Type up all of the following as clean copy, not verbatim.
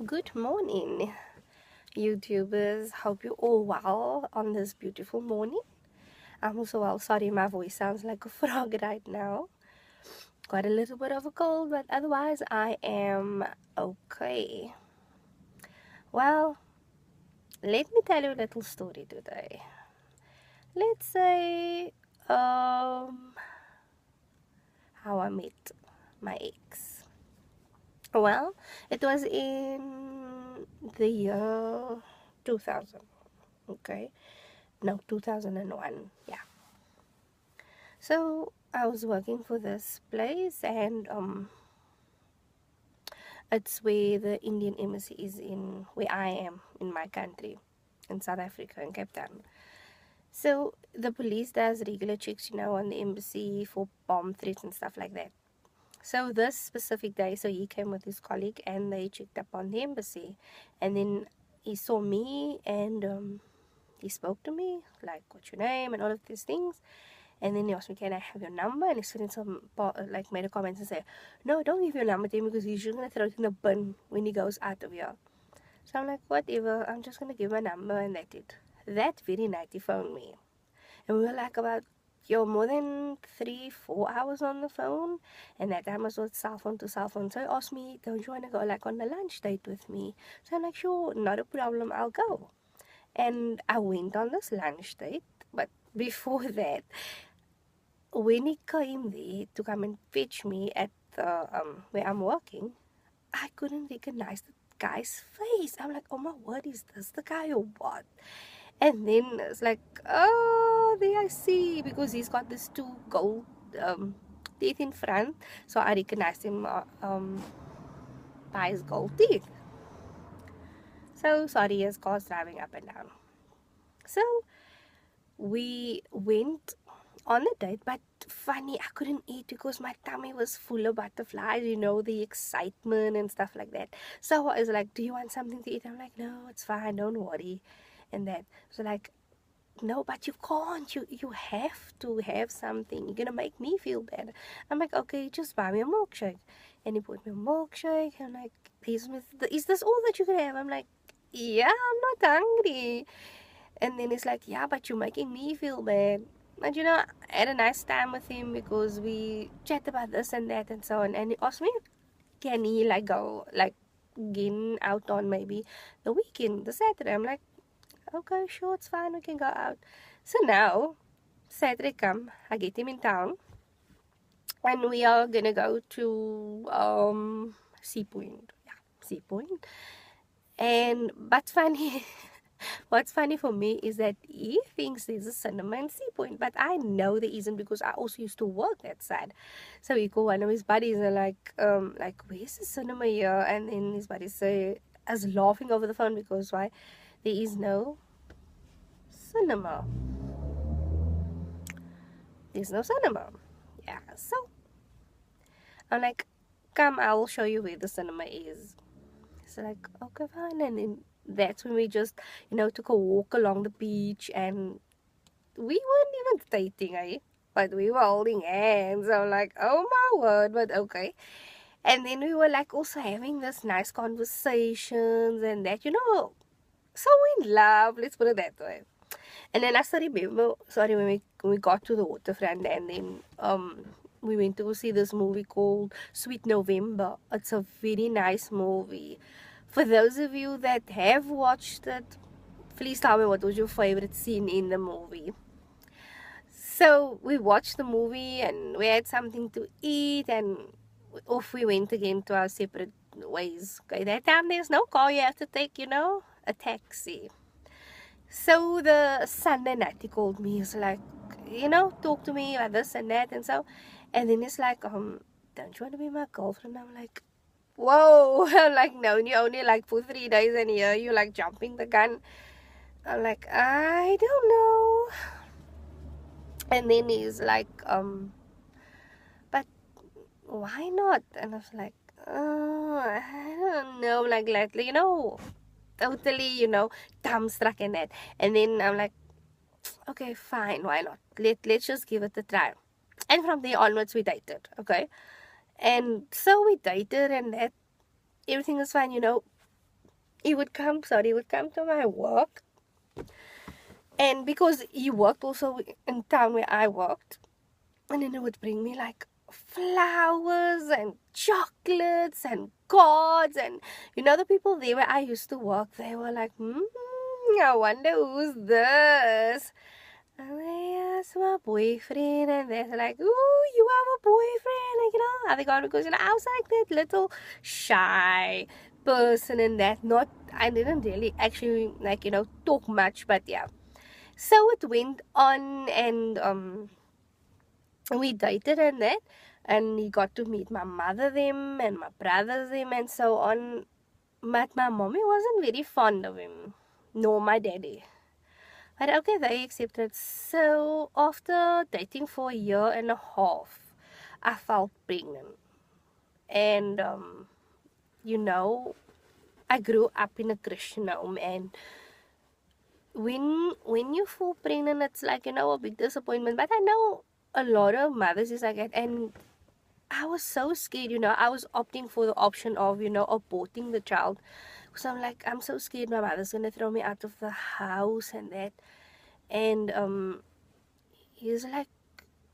Good morning, YouTubers. Hope you're all well on this beautiful morning. I'm also well. Sorry, my voice sounds like a frog right now. Got a little bit of a cold, but otherwise, I am okay. Well, let me tell you a little story today. Let's say, how I met my ex. Well, it was in the year 2000. Okay, no, 2001. Yeah. So I was working for this place, and it's where the Indian embassy is, in where I am in my country, in South Africa, in Cape Town. So the police does regular checks, on the embassy for bomb threats and stuff like that. So this specific day, so he came with his colleague, and they checked up on the embassy, and then he saw me, and he spoke to me like, "What's your name?" and all of these things. And then he asked me, "Can I have your number?" And he said like made a comment and said, "No, don't give your number to him because he's just gonna throw it in the bin when he goes out of here." So I'm like, "Whatever, I'm just gonna give my number," and that's it. That very night he phoned me. And we were like about more than 3-4 hours on the phone. And that time I was cell phone to cell phone. So he asked me, "Don't you wanna go like on a lunch date with me?" So I'm like, "Sure, not a problem, I'll go." And I went on this lunch date. But before that, when he came there to come and fetch me at the where I'm working, I couldn't recognize the guy's face. I'm like, "Oh my word, is this the guy or what?" And then it's like, "Oh, there I see," because he's got this two gold teeth in front, so I recognized him by his gold teeth. So sorry, his car's driving up and down. So we went on a date, but funny, I couldn't eat because my tummy was full of butterflies, the excitement and stuff like that. So I was like, "Do you want something to eat?" I'm like, "No, it's fine, don't worry." And that, so like, "No, but you can't, you have to have something, you're gonna make me feel bad." I'm like, "Okay, just buy me a milkshake." And he bought me a milkshake. I'm like, "Is this all that you can have?" I'm like, "Yeah, I'm not hungry." And then he's like, "Yeah, but you're making me feel bad." And I had a nice time with him because we chat about this and that and so on. And he asked me, can he like go like again out on maybe the weekend, the Saturday. I'm like, "Okay, sure, it's fine, we can go out." So now Saturday come, I get him in town, and we are gonna go to Sea Point. Yeah, Sea Point. And but funny, what's funny for me is that he thinks there's a cinema in Sea Point, but I know there isn't because I also used to work that side. So he called one of his buddies and like, "Where's the cinema here?" And then his buddies say, I was laughing over the phone because why? There is no cinema. There's no cinema. Yeah, so I'm like, "Come, I will show you where the cinema is." So like, "Okay, fine." And then that's when we just, took a walk along the beach, and we weren't even dating, but we were holding hands. I'm like, "Oh my word," but okay. And then we were like also having this nice conversations and that, so in love, let's put it that way. And then I still remember, sorry, when we got to the waterfront, and then we went to go see this movie called Sweet November. It's a very nice movie. For those of you that have watched it, please tell me what was your favorite scene in the movie. So we watched the movie and we had something to eat, and off we went again to our separate ways. Okay, that time there's no car, you have to take, a taxi. So the Sunday night he called me. He's like, talk to me about this and that and so. And then he's like, "Don't you want to be my girlfriend?" I'm like, "Whoa!" I'm like, "No, you only like for 3 days, and here you like jumping the gun." I'm like, "I don't know." And then he's like, "But why not?" And I was like, I don't know, like lately, totally, dumbstruck in that. And then I'm like, "Okay, fine, why not? Let's just give it a try." And from there onwards we dated, okay? And so we dated, and that everything was fine, he would come to my work. And because he worked also in town where I worked, and then he would bring me like flowers and chocolates and cards. And the people there where I used to work, they were like, I wonder who's this. And I asked my boyfriend, and they're like, "Ooh, you have a boyfriend?" Like, how they got, because I was like that little shy person, and that not I didn't really actually like talk much, but yeah. So it went on, and we dated and that, and he got to meet my mother them and my brothers them and so on. But my mommy wasn't very fond of him, nor my daddy. But okay, they accepted. So after dating for a year and a half, I felt pregnant. And I grew up in a Christian home, and when you fall pregnant, it's like a big disappointment. But I know a lot of mothers is like that, and I was so scared. I was opting for the option of aborting the child, because I'm like, I'm so scared my mother's gonna throw me out of the house and that. And he's like,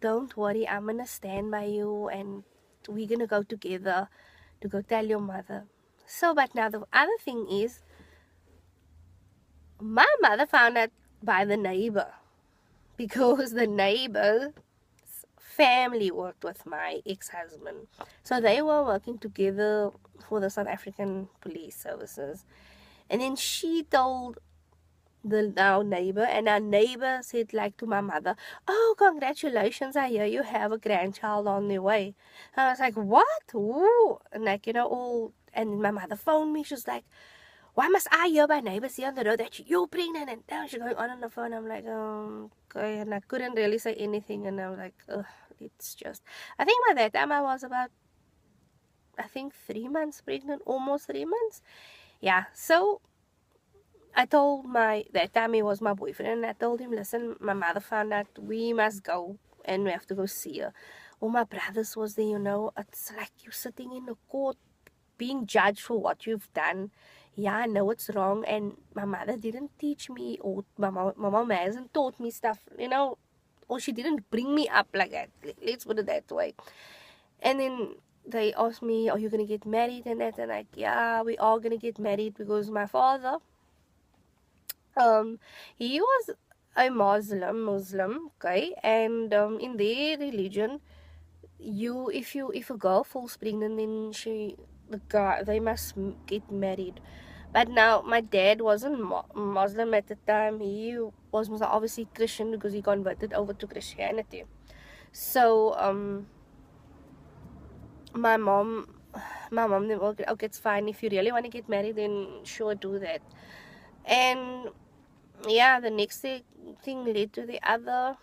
don't worry, I'm gonna stand by you, and we're gonna go together to go tell your mother. So, but now the other thing is, my mother found out by the neighbor, because the neighbor's family worked with my ex-husband. So they were working together for the South African police services. And then she told our neighbor, and our neighbor said like to my mother, "Oh, congratulations, I hear you have a grandchild on the way." And I was like, "What?" Ooh. And like all, and my mother phoned me. She was like, "Why must I hear by neighbors here on the road that you're pregnant?" And now she's going on the phone. I'm like, okay. And I couldn't really say anything, and I was like, ugh, it's just, I think by that time I was about, I think 3 months pregnant, almost 3 months. Yeah. So I told that time he was my boyfriend, and I told him, listen, my mother found out, we must go, and we have to go see her. All my brothers was there, it's like you're sitting in a court being judged for what you've done. Yeah, I know it's wrong, and my mother didn't teach me, or my mom hasn't taught me stuff, or she didn't bring me up like that. Let's put it that way. And then they asked me, are you going to get married and that? And like, yeah, we are going to get married, because my father, he was a Muslim, okay, and in their religion, if a girl falls pregnant, then they must get married. But now my dad wasn't Muslim at the time. He was obviously Christian, because he converted over to Christianity. So my mom then, okay, it's fine, if you really want to get married, then sure, do that. And yeah, the next thing led to the other.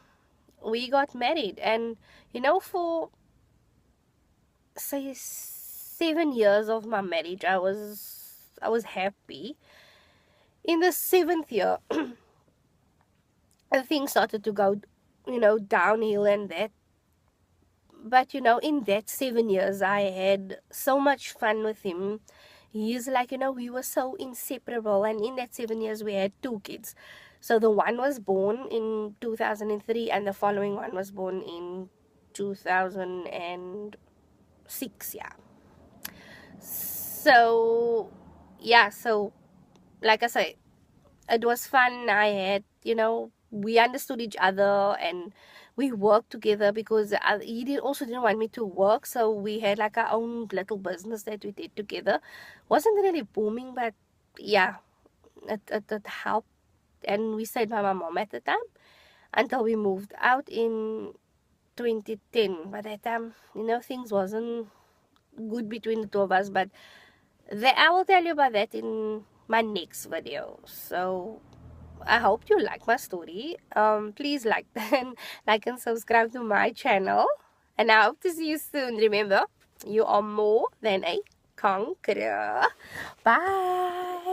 We got married, and for say 7 years of my marriage, I was happy. In the 7th year, things started to go downhill and that. But in that 7 years, I had so much fun with him. He's like, we were so inseparable. And in that 7 years, we had 2 kids. So the one was born in 2003, and the following one was born in 2006. Yeah. So yeah, so like I say, it was fun. I had, we understood each other, and we worked together, because he didn't want me to work. So we had like our own little business that we did together. Wasn't really booming, but yeah, it helped. And we stayed by my mom at the time until we moved out in 2010. By that time, things wasn't good between the two of us, but I will tell you about that in my next video. So I hope you like my story. Please like and subscribe to my channel, and I hope to see you soon. Remember, you are more than a conqueror. Bye.